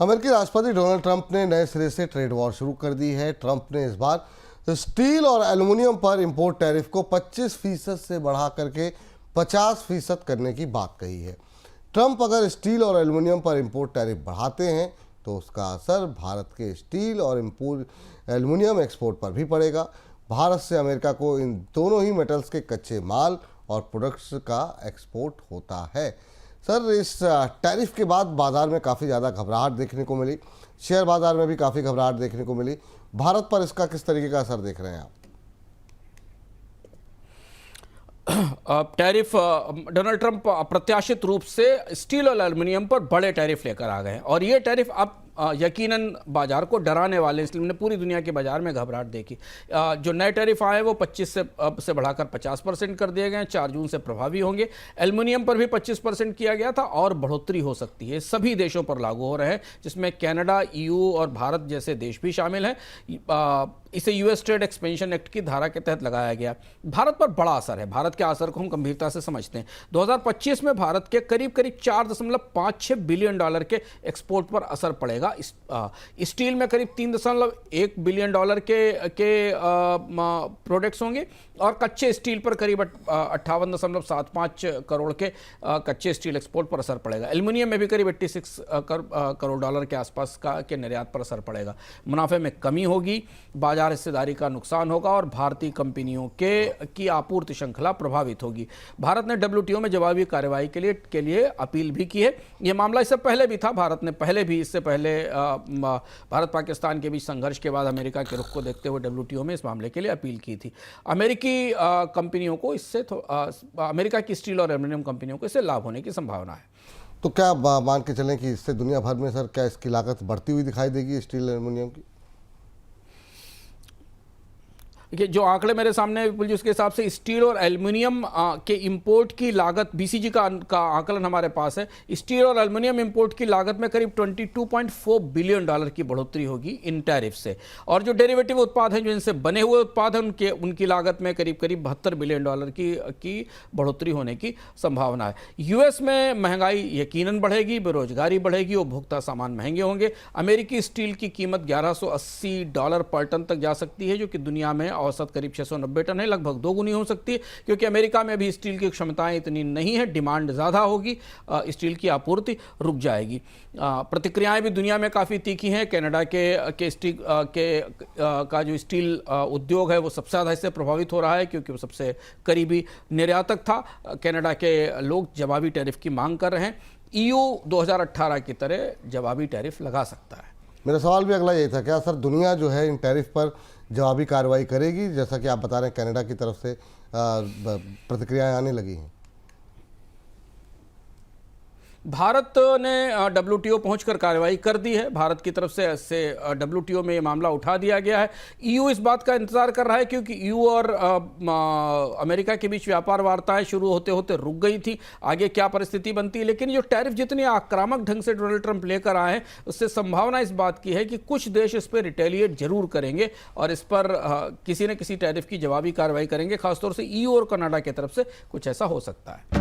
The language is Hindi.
अमेरिकी राष्ट्रपति डोनाल्ड ट्रंप ने नए सिरे से ट्रेड वॉर शुरू कर दी है। ट्रंप ने इस बार स्टील और एल्युमिनियम पर इंपोर्ट टैरिफ को 25% से बढ़ा करके 50% करने की बात कही है। ट्रंप अगर स्टील और एल्युमिनियम पर इंपोर्ट टैरिफ बढ़ाते हैं तो उसका असर भारत के स्टील और एल्युमिनियम एक्सपोर्ट पर भी पड़ेगा। भारत से अमेरिका को इन दोनों ही मेटल्स के कच्चे माल और प्रोडक्ट्स का एक्सपोर्ट होता है। सर, इस टैरिफ के बाद बाजार में काफ़ी ज़्यादा घबराहट देखने को मिली, शेयर बाजार में भी काफ़ी घबराहट देखने को मिली। भारत पर इसका किस तरीके का असर देख रहे हैं आप? टैरिफ डोनाल्ड ट्रंप अप्रत्याशित रूप से स्टील और एल्युमिनियम पर बड़े टैरिफ लेकर आ गए हैं और ये टैरिफ अब यकीनन बाजार को डराने वाले, इसलिए हमने पूरी दुनिया के बाजार में घबराहट देखी। जो नए टैरिफ आए वो 25 से बढ़ाकर 50% कर दिए गए, 4 जून से प्रभावी होंगे। एल्युमिनियम पर भी 25% किया गया था और बढ़ोतरी हो सकती है। सभी देशों पर लागू हो रहे हैं, जिसमें कनाडा, ईयू और भारत जैसे देश भी शामिल हैं। इसे यूएस ट्रेड एक्सपेंशन एक्ट की धारा के तहत लगाया गया। भारत पर बड़ा असर है। भारत के असर को हम गंभीरता से समझते हैं। 2025 में भारत के करीब 4.56 बिलियन डॉलर के एक्सपोर्ट पर असर पड़ेगा। स्टील में करीब 3.1 बिलियन डॉलर के प्रोडक्ट्स होंगे और कच्चे स्टील पर करीब 58.75 करोड़ के कच्चे स्टील एक्सपोर्ट पर असर पड़ेगा। एल्युमिनियम में भी करीब 86 करोड़ डॉलर के आसपास के निर्यात पर असर पड़ेगा। मुनाफे में कमी होगी, बाजार हिस्सेदारी का नुकसान होगा और भारतीय कंपनियों की आपूर्ति श्रृंखला प्रभावित होगी। भारत ने डब्ल्यूटीओ में जवाबी कार्रवाई के लिए अपील भी की है। यह मामला इससे पहले भी था। भारत ने इससे पहले भारत पाकिस्तान के बीच संघर्ष के बाद अमेरिका के रुख को देखते हुए डब्ल्यूटीओ में इस मामले के लिए अपील की थी। अमेरिकी कंपनियों को इससे अमेरिका की स्टील और एल्युमिनियम कंपनियों को इससे लाभ होने की संभावना है। तो क्या मान के चलें कि इससे दुनिया भर में सर क्या इसकी लागत बढ़ती हुई दिखाई देगी स्टील और एल्युमिनियम की? देखिए, जो आंकड़े मेरे सामने उसके हिसाब से स्टील और एल्युमिनियम के इंपोर्ट की लागत, बीसीजी का आंकलन हमारे पास है। स्टील और एल्युमिनियम इंपोर्ट की लागत में करीब 22.4 बिलियन डॉलर की बढ़ोतरी होगी इन टैरिफ से। और जो डेरिवेटिव उत्पाद हैं, जो इनसे बने हुए उत्पाद हैं, उनकी लागत में करीब 72 बिलियन डॉलर की बढ़ोतरी होने की संभावना है। यूएस में महंगाई यकीनन बढ़ेगी, बेरोजगारी बढ़ेगी, उपभोक्ता सामान महंगे होंगे। अमेरिकी स्टील की कीमत $1180 पर टन तक जा सकती है, जो कि दुनिया में औसत करीब 690 टन है, लगभग 2 गुनी हो सकती है, क्योंकि अमेरिका में भी स्टील की क्षमताएं इतनी नहीं है। डिमांड ज़्यादा होगी, स्टील की आपूर्ति रुक जाएगी। प्रतिक्रियाएं भी दुनिया में काफ़ी तीखी हैं। कनाडा के स्टील का जो स्टील उद्योग है वो सबसे ज़्यादा इससे प्रभावित हो रहा है, क्योंकि वो सबसे करीबी निर्यातक था। कनाडा के लोग जवाबी टैरिफ की मांग कर रहे हैं। ईयू 2018 की तरह जवाबी टैरिफ लगा सकता है। मेरा सवाल भी अगला यही था, क्या सर दुनिया जो है इन टैरिफ पर जवाबी कार्रवाई करेगी? जैसा कि आप बता रहे हैं कनाडा की तरफ से प्रतिक्रियाएं आने लगी हैं। भारत ने डब्ल्यूटीओ पहुंचकर कार्रवाई कर दी है। भारत की तरफ से डब्ल्यूटीओ में ये मामला उठा दिया गया है। ईयू इस बात का इंतजार कर रहा है, क्योंकि ईयू और अमेरिका के बीच व्यापार वार्ताएं शुरू होते होते रुक गई थी। आगे क्या परिस्थिति बनती है, लेकिन जो टैरिफ जितने आक्रामक ढंग से डोनाल्ड ट्रंप लेकर आए हैं, उससे संभावना इस बात की है कि कुछ देश इस पर रिटेलिएट जरूर करेंगे और इस पर किसी न किसी टैरिफ की जवाबी कार्रवाई करेंगे। खासतौर से ईयू और कनाडा की तरफ से कुछ ऐसा हो सकता है।